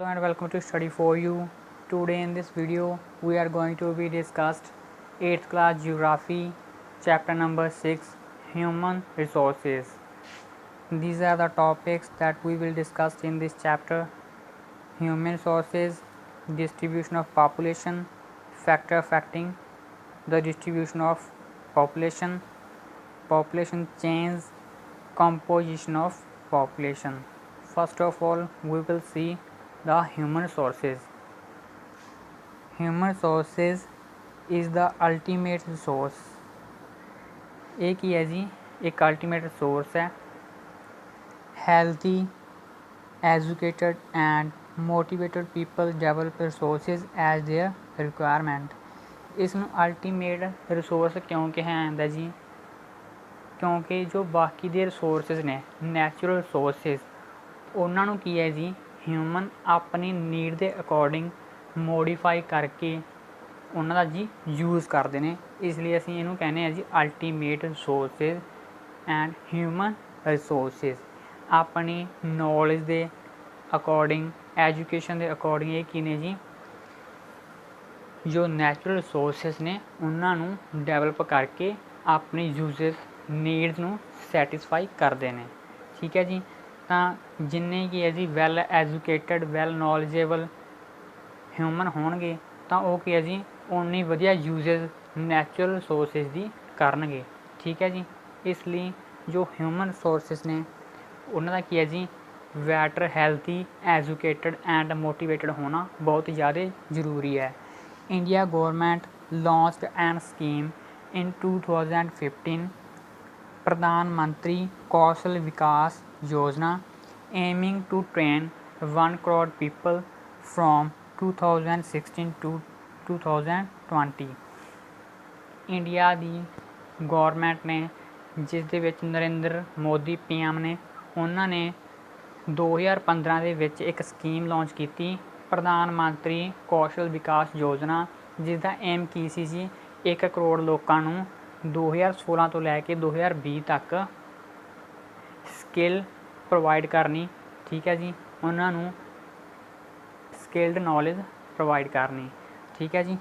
and welcome to Study for You. Today in this video we are going to be discussed 8th class geography chapter number 6 human resources. These are the topics that we will discuss in this chapter: human resources, distribution of population, factor affecting the distribution of population, population change, composition of population. First of all, we will see the human resources. Human resources is the ultimate resource. एक ही है जी, एक ultimate resource है. Healthy, educated and motivated people develop resources as their requirement. इसनूं ultimate resource क्यों कहंदा जी? क्योंकि जो बाकी ਦੇ ਰਿਸੋਰਸਿਸ ਨੇ, ਨੈਚੁਰਲ ਰਿਸੋਰਸਿਸ, ਉਹਨਾਂ ਨੂੰ ਕੀ ਹੈ ਜੀ, ਹਿਊਮਨ ਆਪਣੀ ਨੀਡ ਦੇ ਅਕੋਰਡਿੰਗ ਮੋਡੀਫਾਈ ਕਰਕੇ ਉਹਨਾਂ ਦਾ ਜੀ ਯੂਜ਼ ਕਰਦੇ ਨੇ. ਇਸ ਲਈ ਅਸੀਂ ਇਹਨੂੰ ਕਹਿੰਦੇ ਹਾਂ ਜੀ ultimate resources and human resources. ਆਪਣੀ ਨੌਲੇਜ ਦੇ ਅਕੋਰਡਿੰਗ, ਐਜੂਕੇਸ਼ਨ ਦੇ ਅਕੋਰਡਿੰਗ ਇਹ ਕੀ ਨੇ ਜੀ, ਜੋ ਨੈਚੁਰਲ ਰਿਸੋਰਸਿਸ ਨੇ ਉਹਨਾਂ ਨੂੰ ਡਿਵੈਲਪ ਕਰਕੇ ਆਪਣੀ ਯੂਜ਼ਸ, ਨੀਡਸ ਨੂੰ ਸੈਟਿਸਫਾਈ ਕਰਦੇ ਨੇ. ਠੀਕ ਹੈ ਜੀ. ਤਾਂ ਜਿੰਨੇ ਕੀ ਹੈ ਜੀ well educated, well knowledgeable human ਹੋਣਗੇ ਤਾਂ ਉਹ ਕੀ ਹੈ ਜੀ ਉਨੀ ਵਧੀਆ ਯੂਜ਼ਸ ਨੈਚੁਰਲ ਰਿਸੋਰਸਿਸ ਦੀ ਕਰਨਗੇ. ਠੀਕ ਹੈ ਜੀ. ਇਸ ਲਈ ਜੋ ਹਿਊਮਨ ਰਿਸੋਰਸਿਸ ਨੇ ਉਹਨਾਂ ਦਾ ਕੀ ਹੈ ਜੀ better, healthy, educated and motivated ਹੋਣਾ ਬਹੁਤ ਜ਼ਿਆਦਾ ਜ਼ਰੂਰੀ ਹੈ. India government launched an scheme in 2015 Pradhan Mantri Kaushal विकास योजना aiming to train 1 crore people from 2016 to 2020. India the government ਨੇ, ਜਿਸ ਦੇ ਵਿੱਚ ਨਰਿੰਦਰ ਮੋਦੀ PM ਨੇ, ਉਹਨਾਂ ਨੇ 2015 ਦੇ ਵਿੱਚ ਇੱਕ ਸਕੀਮ ਲਾਂਚ ਕੀਤੀ, ਪ੍ਰਧਾਨ ਮੰਤਰੀ ਕੌਸ਼ਲ ਵਿਕਾਸ ਯੋਜਨਾ, ਜਿਸ ਦਾ ਏਮ ਕੀ ਸੀ ਜੀ 1 ਕਰੋੜ ਲੋਕਾਂ ਨੂੰ 2016 ਤੋਂ ਲੈ ਕੇ 2020 ਤੱਕ ਸਕਿੱਲ ਪ੍ਰੋਵਾਈਡ ਕਰਨੀ. ਠੀਕ ਹੈ ਜੀ. ਉਹਨਾਂ ਨੂੰ ਸਕਿੱਲਡ ਨੌਲੇਜ ਪ੍ਰੋਵਾਈਡ ਕਰਨੀ. ਠੀਕ ਹੈ ਜੀ.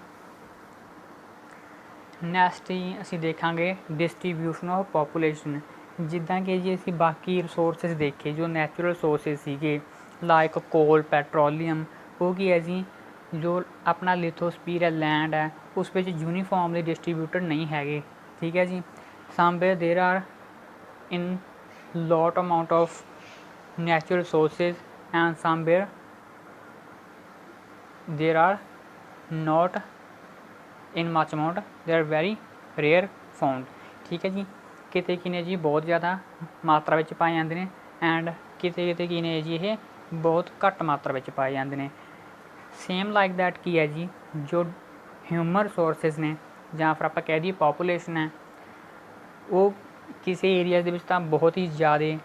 ਨੈਕਸਟ ਜੀ ਅਸੀਂ ਦੇਖਾਂਗੇ ਡਿਸਟਰੀਬਿਊਸ਼ਨ ਆਫ ਪਾਪੂਲੇਸ਼ਨ. ਜਿੱਦਾਂ ਕਿ ਜੀ ਅਸੀਂ ਬਾਕੀ ਰਿਸੋਰਸਿਸ ਦੇਖੇ, ਜੋ ਨੈਚੁਰਲ ਰਿਸੋਰਸਿਸ ਸੀਗੇ ਲਾਈਕ ਕੋਲ, ਪੈਟਰੋਲੀਅਮ, ਉਹ ਕੀ ਹੈ ਜੀ ਜੋ ਆਪਣਾ ਲਿਥੋਸਪੀਅਰ ਲੈਂਡ ਹੈ ਉਸ ਵਿੱਚ ਯੂਨੀਫਾਰਮਲੀ ਡਿਸਟਰੀਬਿਊਟਡ ਨਹੀਂ ਹੈਗੇ. ਠੀਕ ਹੈ ਜੀ. ਸਮਵੇਅਰ ਦੇਰ are in lot amount of natural resources and somewhere ਦੇਰ R note in much amount, they are very rare found. ਠੀਕ ਹੈ ਜੀ. ਕਿਤੇ ਕੀ ਨੇ ਜੀ ਬਹੁਤ ਜ਼ਿਆਦਾ ਮਾਤਰਾ ਵਿੱਚ ਪਾਏ ਜਾਂਦੇ ਨੇ ਐਂਡ ਕਿਤੇ ਕਿਤੇ ਕੀ ਨੇ ਜੀ ਇਹ ਬਹੁਤ ਘੱਟ ਮਾਤਰਾ ਵਿੱਚ ਪਾਏ ਜਾਂਦੇ ਨੇ. ਸੇਮ ਲਾਈਕ ਦੈਟ ਕੀ ਹੈ ਜੀ ਜੋ ਹਿਊਮਨ ਰਿਸੋਰਸਿਸ ਨੇ ਜਾਂ ਫਿਰ ਆਪਾਂ ਕਹਿ ਦਈਏ ਪਾਪੂਲੇਸ਼ਨ ਹੈ, ਉਹ ਕਿਸੇ ਏਰੀਆ ਦੇ ਵਿੱਚ ਤਾਂ ਬਹੁਤ ਹੀ ਜ਼ਿਆਦਾ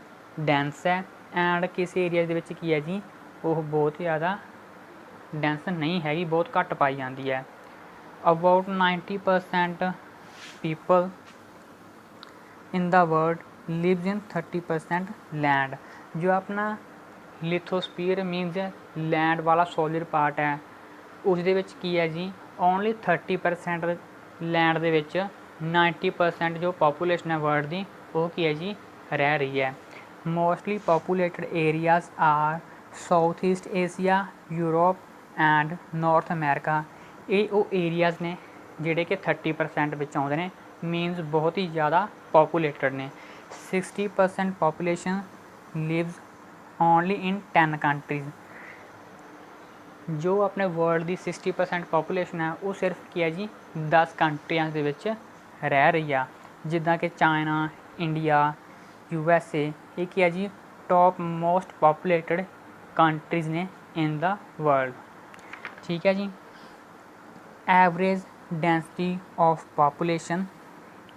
ਡੈਂਸ ਹੈ ਐਂਡ ਕਿਸੇ ਏਰੀਆ ਦੇ ਵਿੱਚ ਕੀ ਹੈ ਜੀ ਉਹ ਬਹੁਤ ਜ਼ਿਆਦਾ ਡੈਂਸ ਨਹੀਂ ਹੈਗੀ, ਬਹੁਤ ਘੱਟ ਪਾਈ ਜਾਂਦੀ ਹੈ. About 90% people in the world lives in 30% land. ਜੋ ਆਪਣਾ ਲਿਥੋਸਪੀਅਰ ਮੀਨਸ ਲੈਂਡ ਵਾਲਾ ਸੋਲਿਡ ਪਾਰਟ ਹੈ, ਉਸ ਦੇ ਵਿੱਚ ਕੀ ਹੈ ਜੀ ਓਨਲੀ 30% ਲੈਂਡ ਦੇ ਵਿੱਚ 90% ਜੋ ਪਾਪੂਲੇਸ਼ਨ ਹੈ ਵਰਲਡ ਦੀ ਉਹ ਕੀ ਹੈ ਜੀ ਰਹਿ ਰਹੀ ਹੈ. Mostly populated areas are South East Asia, Europe and North America. ਇਹ ਉਹ ਏਰੀਆਜ਼ ਨੇ ਜਿਹੜੇ ਕਿ 30% ਵਿੱਚ ਆਉਂਦੇ ਨੇ, ਮੀਨਸ ਬਹੁਤ ਹੀ ਜ਼ਿਆਦਾ ਪਾਪੂਲੇਟਡ ਨੇ. 60% ਪਾਪੂਲੇਸ਼ਨ ਲਿਵਸ ਓਨਲੀ ਇਨ 10 ਕੰਟਰੀਜ਼. ਜੋ ਆਪਣੇ ਵਰਲਡ ਦੀ 60% ਪਾਪੂਲੇਸ਼ਨ ਹੈ ਉਹ ਸਿਰਫ ਕੀ ਹੈ ਜੀ 10 ਕੰਟਰੀਆਂ ਦੇ ਵਿੱਚ ਰਹਿ ਰਹੀ ਆ, ਜਿੱਦਾਂ ਕਿ ਚਾਈਨਾ, ਇੰਡੀਆ, USA. ਇਹ ਕੀ ਹੈ ਜੀ ਟੋਪ ਮੋਸਟ ਪਾਪੂਲੇਟਡ ਕੰਟਰੀਜ਼ ਨੇ ਇਨ ਦਾ ਵਰਲਡ. ਠੀਕ ਹੈ ਜੀ. Average density of population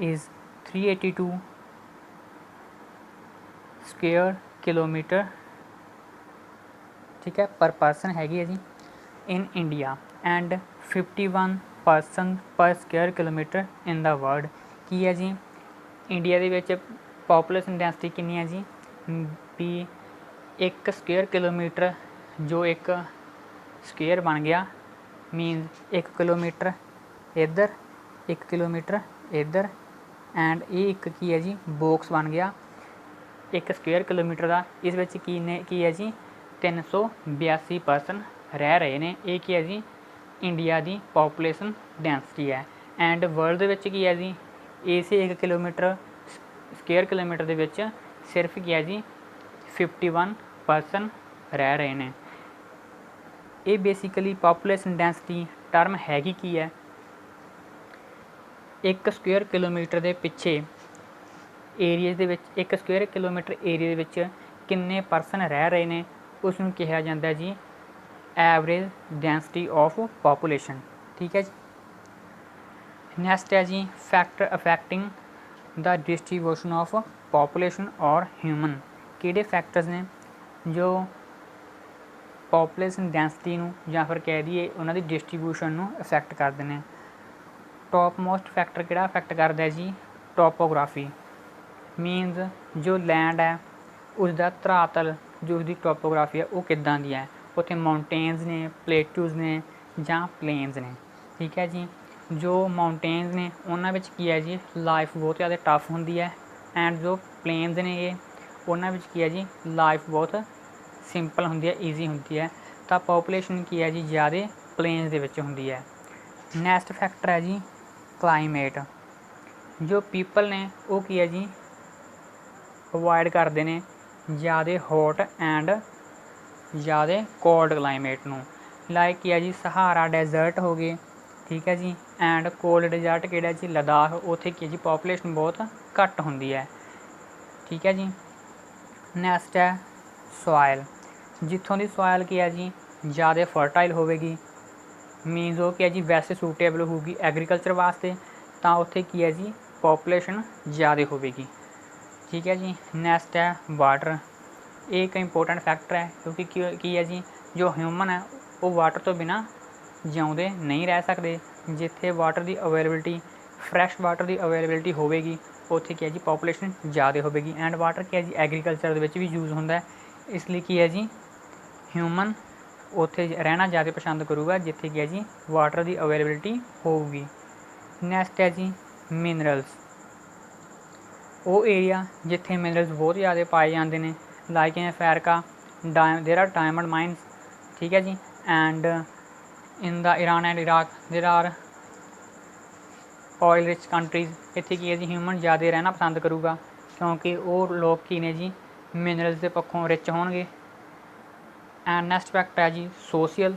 is 382 square kilometre. ਠੀਕ ਹੈ, ਪਰ ਪਰਸਨ ਹੈਗੀ ਹੈ ਜੀ ਇਨ ਇੰਡੀਆ ਐਂਡ 51 ਪਰਸਨ ਪਰ ਸਕੁਏਅਰ ਕਿਲੋਮੀਟਰ ਇਨ ਦਾ ਵਰਲਡ. ਕੀ ਹੈ ਜੀ ਇੰਡੀਆ ਦੇ ਵਿੱਚ ਪਾਪੂਲੇਸ਼ਨ ਡੈਂਸਿਟੀ ਕਿੰਨੀ ਹੈ ਜੀ ਵੀ 1 ਸਕੁਏਅਰ ਕਿਲੋਮੀਟਰ ਜੋ ਇੱਕ ਸਕੁਏਅਰ ਬਣ ਗਿਆ, ਮੀਨਸ 1 ਕਿਲੋਮੀਟਰ ਇੱਧਰ 1 ਕਿਲੋਮੀਟਰ ਇੱਧਰ, ਐਂਡ ਇਹ ਇੱਕ ਕੀ ਹੈ ਜੀ ਬਾਕਸ ਬਣ ਗਿਆ 1 ਸਕੁਏਅਰ ਕਿਲੋਮੀਟਰ ਦਾ। ਇਸ ਵਿੱਚ ਕੀ ਹੈ ਜੀ 382 ਪਰਸਨ ਰਹਿ ਰਹੇ ਨੇ। ਇਹ ਕੀ ਹੈ ਜੀ ਇੰਡੀਆ ਦੀ ਪੋਪੂਲੇਸ਼ਨ ਡੈਂਸਿਟੀ ਹੈ। ਐਂਡ ਵਰਲਡ ਦੇ ਵਿੱਚ ਕੀ ਹੈ ਜੀ ਇਸੇ 1 ਕਿਲੋਮੀਟਰ ਸਕੁਏਅਰ ਕਿਲੋਮੀਟਰ ਦੇ ਵਿੱਚ ਸਿਰਫ ਕੀ ਹੈ ਜੀ 51 ਪਰਸਨ ਰਹਿ ਰਹੇ ਨੇ। ਇਹ ਬੇਸਿਕਲੀ ਪੋਪੂਲੇਸ਼ਨ ਡੈਂਸਿਟੀ ਟਰਮ ਹੈਗੀ ਕੀ ਹੈ, 1 ਸਕੁਏਅਰ ਕਿਲੋਮੀਟਰ ਦੇ ਪਿੱਛੇ ਏਰੀਏ ਦੇ ਵਿੱਚ 1 ਸਕੁਏਅਰ ਕਿਲੋਮੀਟਰ ਏਰੀਏ ਦੇ ਵਿੱਚ ਕਿੰਨੇ ਪਰਸਨ ਰਹਿ ਰਹੇ ਨੇ ਉਸ ਨੂੰ ਕਿਹਾ ਜਾਂਦਾ ਜੀ ਐਵਰੇਜ ਡੈਂਸਿਟੀ ਆਫ ਪੋਪੂਲੇਸ਼ਨ। ਠੀਕ ਹੈ ਜੀ। ਨੈਕਸਟ ਹੈ ਜੀ factor affecting the distribution of population ਔਰ ਹਿਊਮਨ। ਕਿਹੜੇ ਫੈਕਟਰਸ ਨੇ ਜੋ ਪੋਪੂਲੇਸ਼ਨ ਡੈਂਸਿਟੀ ਨੂੰ ਜਾਂ ਫਿਰ ਕਹਿ ਦਈਏ ਉਹਨਾਂ ਦੀ ਡਿਸਟ੍ਰੀਬਿਊਸ਼ਨ ਨੂੰ ਅਫੈਕਟ ਕਰਦੇ ਨੇ। ਟੌਪ ਮੋਸਟ ਫੈਕਟਰ ਕਿਹੜਾ ਅਫੈਕਟ ਕਰਦਾ ਜੀ ਟੋਪੋਗ੍ਰਾਫੀ, ਮੀਨਸ ਜੋ ਲੈਂਡ ਹੈ ਉਸਦਾ ਧਰਾਤਲ ਜੋ ਉਸਦੀ ਟੋਪੋਗ੍ਰਾਫੀ ਹੈ ਉਹ ਕਿੱਦਾਂ ਦੀ ਹੈ, ਉੱਥੇ ਮਾਊਂਟੇਨਸ ਨੇ, ਪਲੇਟੂਜ਼ ਨੇ ਜਾਂ ਪਲੇਨਸ ਨੇ। ਠੀਕ ਹੈ ਜੀ। ਜੋ ਮਾਊਂਟੇਨਸ ਨੇ ਉਹਨਾਂ ਵਿੱਚ ਕੀ ਹੈ ਜੀ ਲਾਈਫ ਬਹੁਤ ਜ਼ਿਆਦਾ ਟਫ ਹੁੰਦੀ ਹੈ, ਐਂਡ ਜੋ ਪਲੇਨਸ ਨੇ ਇਹ ਉਹਨਾਂ ਵਿੱਚ ਕੀ ਹੈ ਜੀ ਲਾਈਫ ਬਹੁਤ ਸਿੰਪਲ ਹੁੰਦੀ ਹੈ, ਈਜ਼ੀ ਹੁੰਦੀ ਹੈ। ਤਾਂ ਪੋਪੂਲੇਸ਼ਨ ਕੀ ਹੈ ਜੀ ਜ਼ਿਆਦਾ ਪਲੇਨਸ ਦੇ ਵਿੱਚ ਹੁੰਦੀ ਹੈ। ਨੈਕਸਟ ਫੈਕਟਰ ਹੈ ਜੀ ਕਲਾਈਮੇਟ। ਜੋ ਪੀਪਲ ਨੇ ਉਹ ਕੀ ਹੈ ਜੀ ਅਵੋਇਡ ਕਰਦੇ ਨੇ ਜ਼ਿਆਦਾ ਹੌਟ ਐਂਡ ਜ਼ਿਆਦਾ ਕੋਲਡ ਕਲਾਈਮੇਟ ਨੂੰ, ਲਾਈਕ ਕੀ ਹੈ ਜੀ ਸਹਾਰਾ ਡੈਜ਼ਰਟ ਹੋ ਗਏ। ਠੀਕ ਹੈ ਜੀ। ਐਂਡ ਕੋਲਡ ਡੈਜ਼ਰਟ ਕਿਹੜਾ ਜੀ ਲਦਾਖ, ਉੱਥੇ ਕੀ ਹੈ ਜੀ ਪੋਪੂਲੇਸ਼ਨ ਬਹੁਤ ਘੱਟ ਹੁੰਦੀ ਹੈ। ਠੀਕ ਹੈ ਜੀ। ਨੈਕਸਟ ਹੈ ਸੋਇਲ। ਜਿੱਥੋਂ ਦੀ ਸੋਇਲ ਕੀ ਹੈ ਜੀ ਜ਼ਿਆਦਾ ਫਰਟਾਈਲ ਹੋਵੇਗੀ, ਮੀਨਸ ਉਹ ਕੀ ਹੈ ਜੀ ਵੈਸੇ ਸੂਟੇਬਲ ਹੋਊਗੀ ਐਗਰੀਕਲਚਰ ਵਾਸਤੇ, ਤਾਂ ਉੱਥੇ ਕੀ ਹੈ ਜੀ ਪੋਪੂਲੇਸ਼ਨ ਜ਼ਿਆਦਾ ਹੋਵੇਗੀ। ਠੀਕ ਹੈ ਜੀ। ਨੈਕਸਟ ਹੈ ਵਾਟਰ। ਇਹ ਇੱਕ ਇੰਪੋਰਟੈਂਟ ਫੈਕਟਰ ਹੈ ਕਿਉਂਕਿ ਕੀ ਹੈ ਜੀ ਜੋ ਹਿਊਮਨ ਹੈ ਉਹ ਵਾਟਰ ਤੋਂ ਬਿਨਾਂ ਜਿਉਂਦੇ ਨਹੀਂ ਰਹਿ ਸਕਦੇ। ਜਿੱਥੇ ਵਾਟਰ ਦੀ ਅਵੇਲੇਬਿਲਿਟੀ ਫਰੈਸ਼ ਵਾਟਰ ਦੀ ਅਵੇਲੇਬਿਲਿਟੀ ਹੋਵੇਗੀ ਉੱਥੇ ਕੀ ਹੈ ਜੀ ਪੋਪੂਲੇਸ਼ਨ ਜ਼ਿਆਦਾ ਹੋਵੇਗੀ। ਐਂਡ ਵਾਟਰ ਕੀ ਹੈ ਜੀ ਐਗਰੀਕਲਚਰ ਦੇ ਵਿੱਚ ਵੀ ਯੂਜ਼ ਹੁੰਦਾ ਹੈ, ਇਸ ਲਈ ਕੀ ਹੈ ਜੀ ਹਿਊਮਨ ਉੱਥੇ ਰਹਿਣਾ ਜ਼ਿਆਦਾ ਪਸੰਦ ਕਰੂਗਾ ਜਿੱਥੇ ਕੀ ਹੈ ਜੀ ਵਾਟਰ ਦੀ ਅਵੇਲੇਬਿਲਿਟੀ ਹੋਊਗੀ। ਨੈਕਸਟ ਹੈ ਜੀ ਮਿਨਰਲਸ। ਉਹ ਏਰੀਆ ਜਿੱਥੇ ਮਿਨਰਲਸ ਬਹੁਤ ਜ਼ਿਆਦਾ ਪਾਏ ਜਾਂਦੇ ਨੇ, ਲਾਈਕ ਇਨ ਅਫਰੀਕਾ ਦੇਰ ਆਰ ਡਾਇਮੰਡ ਮਾਈਨਸ। ਠੀਕ ਹੈ ਜੀ। And in the Iran and Iraq ਦੇਰ ਆਰ ਆਇਲ ਰਿਚ ਕੰਟਰੀਜ਼। ਇੱਥੇ ਕੀ ਹੈ ਜੀ ਹਿਊਮਨ ਜ਼ਿਆਦਾ ਰਹਿਣਾ ਪਸੰਦ ਕਰੂਗਾ ਕਿਉਂਕਿ ਉਹ ਲੋਕ ਕੀ ਨੇ ਜੀ ਮਿਨਰਲਸ ਦੇ ਪੱਖੋਂ ਰਿਚ ਹੋਣਗੇ। ਐਂਡ ਨੈਕਸਟ ਫੈਕਟ ਹੈ ਜੀ ਸੋਸ਼ਲ।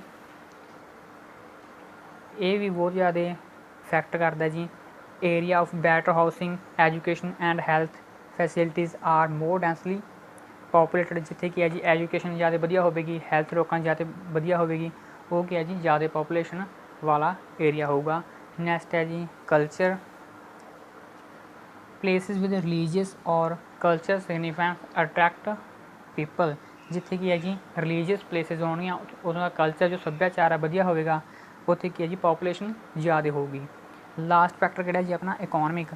ਇਹ ਵੀ ਬਹੁਤ ਜ਼ਿਆਦਾ ਇਫੈਕਟ ਕਰਦਾ ਜੀ। Area of better housing education and health facilities are more densely populated. ਜਿੱਥੇ ਕੀ ਹੈ ਜੀ ਐਜੂਕੇਸ਼ਨ ਜ਼ਿਆਦਾ ਵਧੀਆ ਹੋਵੇਗੀ, ਹੈਲਥ ਲੋਕਾਂ ਦੀ ਜ਼ਿਆਦਾ ਵਧੀਆ ਹੋਵੇਗੀ, ਉਹ ਕੀ ਹੈ ਜੀ ਜ਼ਿਆਦਾ ਪੋਪੂਲੇਸ਼ਨ ਵਾਲਾ ਏਰੀਆ ਹੋਊਗਾ। ਨੈਕਸਟ ਹੈ ਜੀ ਕਲਚਰ। ਪਲੇਸਿਸ ਵਿਦ ਰਿਲੀਜੀਅਸ ਔਰ ਕਲਚਰ ਸਿਗਨੀਫਿਕੈਂਸ ਅਟਰੈਕਟ ਪੀਪਲ। ਜਿੱਥੇ ਕੀ ਹੈ ਜੀ ਰਿਲੀਜੀਅਸ ਪਲੇਸਿਸ ਹੋਣਗੀਆਂ ਉਦੋਂ ਦਾ ਕਲਚਰ ਜੋ ਸੱਭਿਆਚਾਰ ਹੈ ਵਧੀਆ ਹੋਵੇਗਾ, ਉੱਥੇ ਕੀ ਹੈ ਜੀ ਪੋਪੂਲੇਸ਼ਨ ਜ਼ਿਆਦਾ ਹੋਊਗੀ। ਲਾਸਟ ਫੈਕਟਰ ਕਿਹੜਾ ਜੀ ਆਪਣਾ ਇਕੋਨਮਿਕ।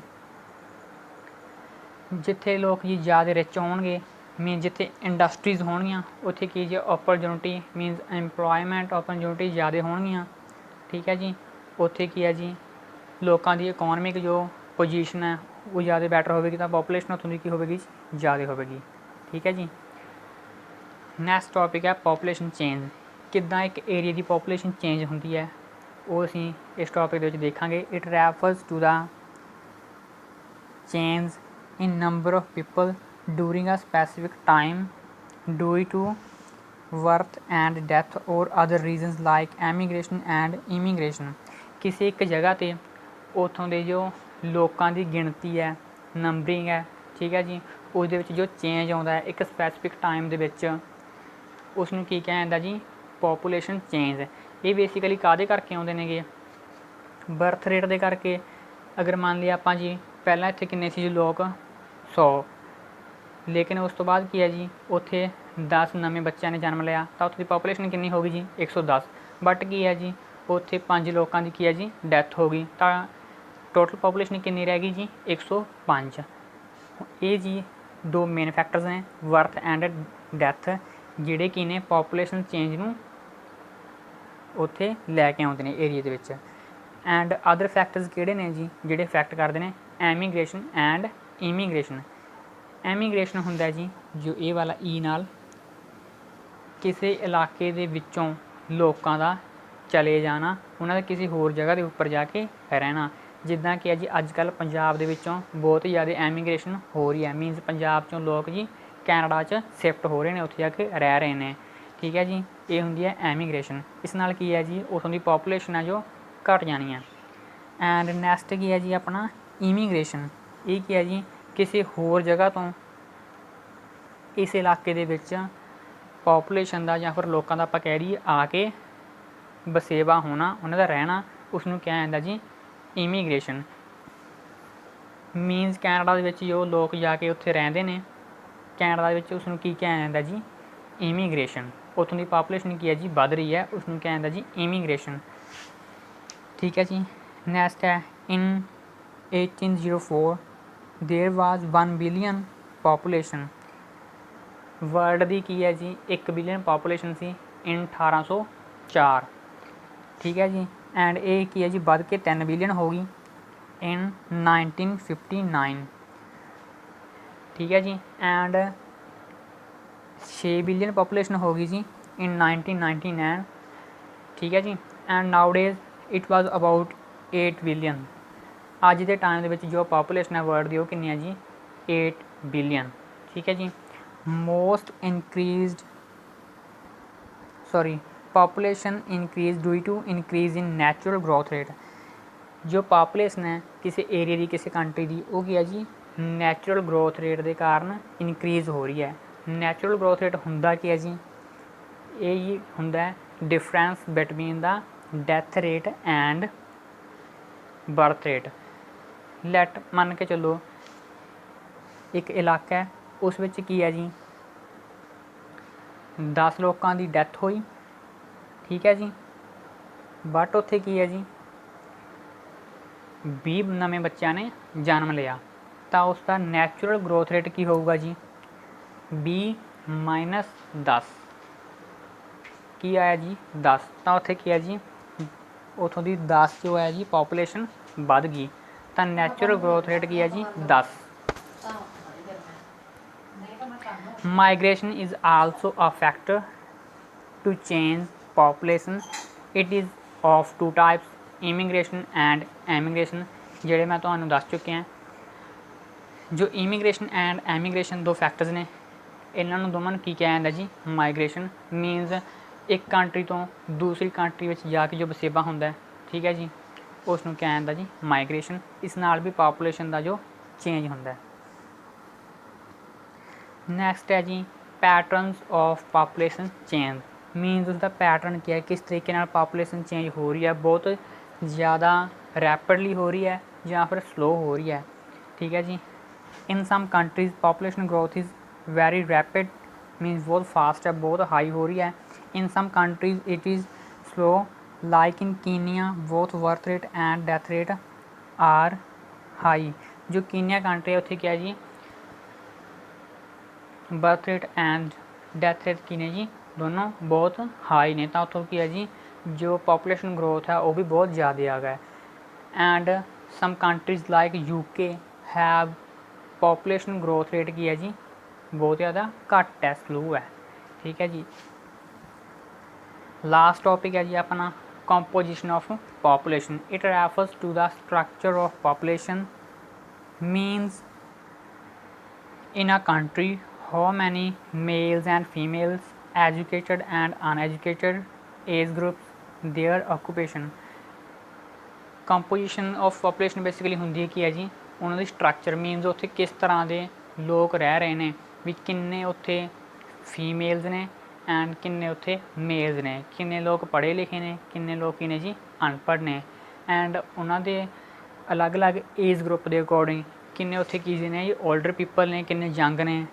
ਜਿੱਥੇ ਲੋਕ ਜੀ ਜ਼ਿਆਦਾ ਰਿਚ ਹੋਣਗੇ, ਮੀਨ ਜਿੱਥੇ ਇੰਡਸਟਰੀਜ਼ ਹੋਣਗੀਆਂ ਉੱਥੇ ਕੀ ਜੀ ਓਪਰਚੁਨਿਟੀ ਮੀਨਸ ਇੰਪਲੋਇਮੈਂਟ ਓਪਰਚੁਨਿਟੀ ਜ਼ਿਆਦਾ ਹੋਣਗੀਆਂ। ਠੀਕ ਹੈ ਜੀ। ਉੱਥੇ ਕੀ ਹੈ ਜੀ ਲੋਕਾਂ ਦੀ ਇਕੋਨਮਿਕ ਜੋ ਪੋਜੀਸ਼ਨ ਹੈ ਉਹ ਜ਼ਿਆਦਾ ਬੈਟਰ ਹੋਵੇਗੀ, ਤਾਂ ਪੋਪੂਲੇਸ਼ਨ ਉੱਥੋਂ ਦੀ ਕੀ ਹੋਵੇਗੀ ਜ਼ਿਆਦਾ ਹੋਵੇਗੀ। ਠੀਕ ਹੈ ਜੀ। ਨੈਕਸਟ ਟੋਪਿਕ ਹੈ ਪੋਪੂਲੇਸ਼ਨ ਚੇਂਜ। ਕਿੱਦਾਂ ਇੱਕ ਏਰੀਆ ਦੀ ਪੋਪੂਲੇਸ਼ਨ ਚੇਂਜ ਹੁੰਦੀ ਹੈ ਉਹ ਅਸੀਂ ਇਸ ਟੋਪਿਕ ਦੇ ਵਿੱਚ ਦੇਖਾਂਗੇ। It refers to the change in number of people during a specific time due to birth and death or other reasons like emigration and immigration। ਕਿਸੇ ਇੱਕ ਜਗ੍ਹਾ 'ਤੇ ਉੱਥੋਂ ਦੇ ਜੋ ਲੋਕਾਂ ਦੀ ਗਿਣਤੀ ਹੈ, ਨੰਬਰਿੰਗ ਹੈ, ਠੀਕ ਹੈ ਜੀ, ਉਸ ਦੇ ਵਿੱਚ ਜੋ ਚੇਂਜ ਆਉਂਦਾ ਹੈ ਇੱਕ ਸਪੈਸੀਫਿਕ ਟਾਈਮ ਦੇ ਵਿੱਚ, ਉਸ ਨੂੰ ਕੀ ਕਿਹਾ ਜਾਂਦਾ ਜੀ ਪੋਪੂਲੇਸ਼ਨ ਚੇਂਜ। ਇਹ ਬੇਸਿਕਲੀ ਕਾਹਦੇ ਕਰਕੇ ਆਉਂਦੇ ਨੇਗੇ ਬਰਥ ਰੇਟ ਦੇ ਕਰਕੇ। ਅਗਰ ਮੰਨ ਲਿਆ ਆਪਾਂ ਜੀ ਪਹਿਲਾਂ ਇੱਥੇ ਕਿੰਨੇ ਸੀ ਜੀ ਲੋਕ 100, ਲੇਕਿਨ ਉਸ ਤੋਂ ਬਾਅਦ ਕੀ ਹੈ ਜੀ ਉੱਥੇ 10 ਨਵੇਂ ਬੱਚਿਆਂ ਨੇ ਜਨਮ ਲਿਆ ਤਾਂ ਉੱਥੇ ਦੀ ਪੋਪੂਲੇਸ਼ਨ ਕਿੰਨੀ ਹੋ ਗਈ ਜੀ 110। ਬਟ ਕੀ ਹੈ ਜੀ ਉੱਥੇ 5 ਲੋਕਾਂ ਦੀ ਕੀ ਹੈ ਜੀ ਡੈਥ ਹੋ ਗਈ, ਤਾਂ ਟੋਟਲ ਪੋਪੂਲੇਸ਼ਨ ਕਿੰਨੀ ਰਹਿ ਗਈ ਜੀ 105। ਇਹ ਜੀ ਦੋ ਮੇਨ ਫੈਕਟਰਸ ਨੇ ਬਰਥ ਐਂਡ ਡੈਥ ਜਿਹੜੇ ਕੀ ਨੇ ਪੋਪੂਲੇਸ਼ਨ ਚੇਂਜ ਨੂੰ ਉੱਥੇ ਲੈ ਕੇ ਆਉਂਦੇ ਨੇ ਏਰੀਏ ਦੇ ਵਿੱਚ। ਐਂਡ ਅਦਰ ਫੈਕਟਰਸ ਕਿਹੜੇ ਨੇ ਜੀ ਜਿਹੜੇ ਇਫੈਕਟ ਕਰਦੇ ਨੇ? Immigration and immigration. ਐਮੀਗ੍ਰੇਸ਼ਨ ਹੁੰਦਾ ਜੀ ਜੋ ਇਹ ਵਾਲਾ ਈ ਨਾਲ ਕਿਸੇ ਇਲਾਕੇ ਦੇ ਵਿੱਚੋਂ ਲੋਕਾਂ ਦਾ ਚਲੇ ਜਾਣਾ, ਉਹਨਾਂ ਦਾ ਕਿਸੇ ਹੋਰ ਜਗ੍ਹਾ ਦੇ ਉੱਪਰ ਜਾ ਕੇ ਰਹਿਣਾ। ਜਿੱਦਾਂ ਕਿ ਜੀ ਅੱਜ ਕੱਲ੍ਹ ਪੰਜਾਬ ਦੇ ਵਿੱਚੋਂ ਬਹੁਤ ਹੀ ਜ਼ਿਆਦਾ ਐਮੀਗ੍ਰੇਸ਼ਨ ਹੋ ਰਹੀ ਹੈ, ਮੀਨਸ ਪੰਜਾਬ 'ਚੋਂ ਲੋਕ ਜੀ ਕੈਨੇਡਾ 'ਚ ਸ਼ਿਫਟ ਹੋ ਰਹੇ ਨੇ, ਉੱਥੇ ਜਾ ਕੇ ਰਹਿ ਰਹੇ ਨੇ। ਠੀਕ ਹੈ ਜੀ, ਇਹ ਹੁੰਦੀ ਹੈ ਐਮੀਗ੍ਰੇਸ਼ਨ। ਇਸ ਨਾਲ ਕੀ ਹੈ ਜੀ ਉੱਥੋਂ ਦੀ ਪੋਪੂਲੇਸ਼ਨ ਹੈ ਜੋ ਘੱਟ ਜਾਣੀ ਹੈ। ਐਂਡ ਨੈਕਸਟ ਕੀ ਹੈ ਜੀ ਆਪਣਾ ਇਮੀਗ੍ਰੇਸ਼ਨ। ਇਹ ਕੀ ਹੈ ਜੀ ਕਿਸੇ ਹੋਰ ਜਗ੍ਹਾ ਤੋਂ ਇਸ ਇਲਾਕੇ ਦੇ ਵਿੱਚ ਪੋਪੂਲੇਸ਼ਨ ਦਾ ਜਾਂ ਫਿਰ ਲੋਕਾਂ ਦਾ ਆਪਾਂ ਕਹਿ ਦਈਏ ਆ ਕੇ ਵਸੇਵਾ ਹੋਣਾ, ਉਹਨਾਂ ਦਾ ਰਹਿਣਾ, ਉਸ ਨੂੰ ਕਿਹਾ ਜਾਂਦਾ ਜੀ ਇਮੀਗ੍ਰੇਸ਼ਨ। ਮੀਨਸ ਕੈਨੇਡਾ ਦੇ ਵਿੱਚ ਜੋ ਲੋਕ ਜਾ ਕੇ ਉੱਥੇ ਰਹਿੰਦੇ ਨੇ ਕੈਨੇਡਾ ਦੇ ਵਿੱਚ, ਉਸ ਨੂੰ ਕੀ ਕਿਹਾ ਜਾਂਦਾ ਜੀ ਇਮੀਗ੍ਰੇਸ਼ਨ। ਉੱਥੋਂ ਦੀ ਪਾਪੂਲੇਸ਼ਨ ਕੀ ਹੈ ਜੀ ਵੱਧ ਰਹੀ ਹੈ, ਉਸ ਨੂੰ ਕਿਹਾ ਜਾਂਦਾ ਜੀ ਇਮੀਗ੍ਰੇਸ਼ਨ। ਠੀਕ ਹੈ ਜੀ, ਨੈਕਸਟ ਹੈ ਇਨ 1804 ਦੇਰ ਵਾਜ਼ 1 ਬਿਲੀਅਨ ਪਾਪੂਲੇਸ਼ਨ। ਵਰਲਡ ਦੀ ਕੀ ਹੈ ਜੀ 1 ਬਿਲੀਅਨ ਪਾਪੂਲੇਸ਼ਨ ਸੀ ਇਨ 1804। ਠੀਕ ਹੈ ਜੀ, ਐਂਡ ਇਹ ਕੀ ਹੈ ਜੀ ਵੱਧ ਕੇ 3 ਬਿਲੀਅਨ ਹੋ ਗਈ ਇਨ 1959। ਠੀਕ ਹੈ ਜੀ, ਐਂਡ 6 ਬਿਲੀਅਨ ਪਾਪੂਲੇਸ਼ਨ ਹੋ ਗਈ ਜੀ ਇਨ 1999। ਠੀਕ ਹੈ ਜੀ, and now days it was about 8 billion. ਅੱਜ ਦੇ ਟਾਈਮ ਦੇ ਵਿੱਚ ਜੋ ਪਾਪੂਲੇਸ਼ਨ ਹੈ ਵਰਲਡ ਦੀ ਉਹ ਕਿੰਨੀ ਹੈ ਜੀ 8 ਬਿਲੀਅਨ। ਠੀਕ ਹੈ ਜੀ, population increase due to increase in natural growth rate। ਜੋ ਪਾਪੂਲੇਸ਼ਨ ਹੈ ਕਿਸੇ ਏਰੀਏ ਦੀ ਕਿਸੇ ਕੰਟਰੀ ਦੀ ਉਹ ਕੀ ਹੈ ਜੀ ਨੈਚੁਰਲ ਗਰੋਥ ਰੇਟ ਦੇ ਕਾਰਨ ਇਨਕਰੀਜ਼ ਹੋ ਰਹੀ ਹੈ। ਨੈਚੁਰਲ ਗਰੋਥ ਰੇਟ ਹੁੰਦਾ ਕੀ ਹੈ ਜੀ, ਇਹ ਹੀ ਹੁੰਦਾ difference between the death rate and birth rate. Let ਮੰਨ ਕੇ ਚੱਲੋ ਇੱਕ ਇਲਾਕਾ ਹੈ, ਉਸ ਵਿੱਚ ਕੀ ਹੈ ਜੀ 10 ਲੋਕਾਂ ਦੀ ਡੈਥ ਹੋਈ। ਠੀਕ ਹੈ ਜੀ, ਬਟ ਉੱਥੇ ਕੀ ਹੈ ਜੀ 20 ਨਵੇਂ ਬੱਚਿਆਂ ਨੇ ਜਨਮ ਲਿਆ, ਤਾਂ ਉਸ ਦਾ ਨੈਚੁਰਲ ਗਰੋਥ ਰੇਟ ਕੀ ਹੋਊਗਾ ਜੀ 20 - 10 ਕੀ ਆਇਆ ਜੀ 10। ਤਾਂ ਉੱਥੇ ਕੀ ਹੈ ਜੀ ਉੱਥੋਂ ਦੀ 10 ਜੋ ਹੈ ਜੀ ਪਾਪੂਲੇਸ਼ਨ ਵੱਧ ਗਈ, ਤਾਂ ਨੈਚੁਰਲ ਗਰੋਥ ਰੇਟ ਕੀ ਹੈ ਜੀ 10। Migration is also a factor to change population। it is of two types, immigration and emigration। ਜਿਹੜੇ ਮੈਂ ਤੁਹਾਨੂੰ ਦੱਸ ਚੁੱਕਿਆ। ਜੋ ਇਮੀਗ੍ਰੇਸ਼ਨ ਐਂਡ ਐਮੀਗ੍ਰੇਸ਼ਨ ਦੋ ਫੈਕਟਰਸ ਨੇ, ਇਹਨਾਂ ਨੂੰ ਦੋਵਾਂ ਨੂੰ ਕੀ ਕਿਹਾ ਜਾਂਦਾ ਜੀ ਮਾਈਗ੍ਰੇਸ਼ਨ। ਮੀਨਸ ਇੱਕ ਕੰਟਰੀ ਤੋਂ ਦੂਸਰੀ ਕੰਟਰੀ ਵਿੱਚ ਜਾ ਕੇ ਜੋ ਵਸੇਬਾ ਹੁੰਦਾ, ਠੀਕ ਹੈ ਜੀ, ਉਸ ਨੂੰ ਕਿਹਾ ਜਾਂਦਾ ਜੀ ਮਾਈਗ੍ਰੇਸ਼ਨ। ਇਸ ਨਾਲ ਵੀ ਪਾਪੂਲੇਸ਼ਨ ਦਾ ਜੋ ਚੇਂਜ ਹੁੰਦਾ। ਨੈਕਸਟ ਹੈ ਜੀ patterns of population change. Means ਉਸਦਾ ਪੈਟਰਨ ਕੀ ਹੈ, ਕਿਸ ਤਰੀਕੇ ਨਾਲ ਪਾਪੂਲੇਸ਼ਨ ਚੇਂਜ ਹੋ ਰਹੀ ਹੈ, ਬਹੁਤ ਜ਼ਿਆਦਾ ਰੈਪਿਡਲੀ ਹੋ ਰਹੀ ਹੈ ਜਾਂ ਫਿਰ ਸਲੋ ਹੋ ਰਹੀ ਹੈ। ਠੀਕ ਹੈ ਜੀ, in some countries population growth is very rapid, means ਬਹੁਤ ਫਾਸਟ ਹੈ, ਬਹੁਤ ਹਾਈ ਹੋ ਰਹੀ ਹੈ। In some countries it is slow, like in Kenya both birth rate and death rate are high. ਜੋ ਕੀਨੀਆ ਕੰਟਰੀ ਹੈ ਉੱਥੇ ਕੀ ਹੈ ਜੀ birth rate and death rate ਕੀ ਨੇ ਜੀ ਦੋਨੋਂ ਬਹੁਤ ਹਾਈ ਨੇ, ਤਾਂ ਉੱਥੋਂ ਕੀ ਹੈ ਜੀ ਜੋ ਪਾਪੂਲੇਸ਼ਨ ਗਰੋਥ ਹੈ ਉਹ ਵੀ ਬਹੁਤ ਜ਼ਿਆਦਾ ਆ ਗਿਆ। And some countries like UK have population growth rate ਕੀ ਹੈ ਜੀ ਬਹੁਤ ਜ਼ਿਆਦਾ ਘੱਟ ਹੈ, ਸਲੋ ਹੈ। ਠੀਕ ਹੈ ਜੀ, ਲਾਸਟ ਟॉपिक है जी अपना composition of population। it refers to the structure of population, means in a country how many males and females, educated and uneducated, age groups, their occupation। composition of population basically ਹੁੰਦੀ ਕੀ ਹੈ ਜੀ ਉਹਨਾਂ ਦੀ structure, means ਉੱਥੇ ਕਿਸ ਤਰ੍ਹਾਂ ਦੇ ਲੋਕ ਰਹਿ ਰਹੇ ਨੇ, ਵੀ ਕਿੰਨੇ ਉੱਥੇ ਫੀਮੇਲਸ ਨੇ ਐਂਡ ਕਿੰਨੇ ਉੱਥੇ ਮੇਲਸ ਨੇ, ਕਿੰਨੇ ਲੋਕ ਪੜ੍ਹੇ ਲਿਖੇ ਨੇ, ਕਿੰਨੇ ਲੋਕ ਨੇ ਜੀ ਅਨਪੜ੍ਹ ਨੇ, ਐਂਡ ਉਹਨਾਂ ਦੇ ਅਲੱਗ-ਅਲੱਗ ਏਜ ਗਰੁੱਪ ਦੇ ਅਕੋਰਡਿੰਗ ਕਿੰਨੇ ਉੱਥੇ ਕੀ ਨੇ ਜੀ ਓਲਡਰ ਪੀਪਲ ਨੇ, ਕਿੰਨੇ ਯੰਗ ਨੇ।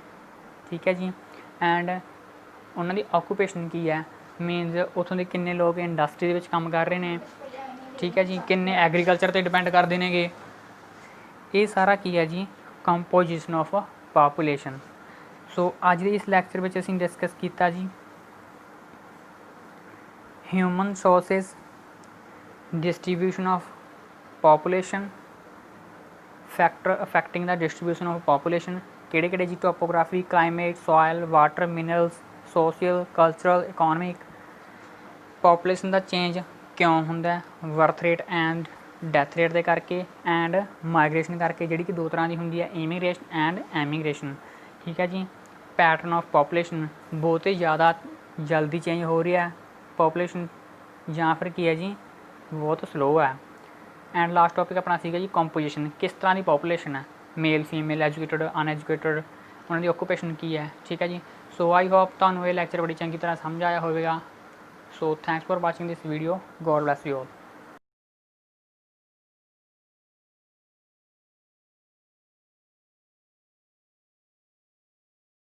ਠੀਕ ਹੈ ਜੀ, ਐਂਡ ਉਹਨਾਂ ਦੀ ਆਕੂਪੇਸ਼ਨ ਕੀ ਹੈ, ਮੀਨਸ ਉੱਥੋਂ ਦੇ ਕਿੰਨੇ ਲੋਕ ਇੰਡਸਟਰੀ ਦੇ ਵਿੱਚ ਕੰਮ ਕਰ ਰਹੇ ਨੇ। ਠੀਕ ਹੈ ਜੀ, ਕਿੰਨੇ ਐਗਰੀਕਲਚਰ 'ਤੇ ਡਿਪੈਂਡ ਕਰਦੇ ਨੇਗੇ। ਇਹ ਸਾਰਾ ਕੀ ਹੈ ਜੀ ਕੰਪੋਜੀਸ਼ਨ ਆਫ ਪਾਪੂਲੇਸ਼ਨ। ਸੋ ਅੱਜ ਦੇ ਇਸ ਲੈਕਚਰ ਵਿੱਚ ਅਸੀਂ ਡਿਸਕਸ ਕੀਤਾ ਜੀ human sources, distribution of population, factor affecting the distribution of population, ਕਿਹੜੇ ਕਿਹੜੇ ਜੀ? Topography, climate, soil, water, minerals, social, cultural, economic. Population ਦਾ ਚੇਂਜ ਕਿਉਂ ਹੁੰਦਾ? Birth rate and death rate ਦੇ ਕਰਕੇ, ਐਂਡ ਮਾਈਗ੍ਰੇਸ਼ਨ ਕਰਕੇ, ਜਿਹੜੀ ਕਿ ਦੋ ਤਰ੍ਹਾਂ ਦੀ ਹੁੰਦੀ ਹੈ, ਇਮੀਗ੍ਰੇਸ਼ਨ ਐਂਡ ਐਮੀਗ੍ਰੇਸ਼ਨ। ਠੀਕ ਹੈ ਜੀ। ਪੈਟਰਨ ਆਫ ਪੋਪੂਲੇਸ਼ਨ, ਬਹੁਤ ਹੀ ਜ਼ਿਆਦਾ ਜਲਦੀ ਚੇਂਜ ਹੋ ਰਹੀ ਹੈ ਪੋਪੂਲੇਸ਼ਨ, ਜਾਂ ਫਿਰ ਕੀ ਹੈ ਜੀ, ਬਹੁਤ ਸਲੋ ਹੈ। ਐਂਡ ਲਾਸਟ ਟੋਪਿਕ ਆਪਣਾ ਸੀਗਾ ਜੀ ਕੰਪੋਜੀਸ਼ਨ, ਕਿਸ ਤਰ੍ਹਾਂ ਦੀ ਪੋਪੂਲੇਸ਼ਨ ਹੈ, ਮੇਲ, ਫੀਮੇਲ, ਐਜੂਕੇਟਡ, ਅਨਐਜੂਕੇਟਡ, ਉਹਨਾਂ ਦੀ ਓਕੂਪੇਸ਼ਨ ਕੀ ਹੈ। ਠੀਕ ਹੈ ਜੀ। ਸੋ ਆਈ ਹੋਪ ਤੁਹਾਨੂੰ ਇਹ ਲੈਕਚਰ ਬੜੀ ਚੰਗੀ ਤਰ੍ਹਾਂ ਸਮਝ ਆਇਆ ਹੋਵੇਗਾ। So thanks for watching this video. God bless you all.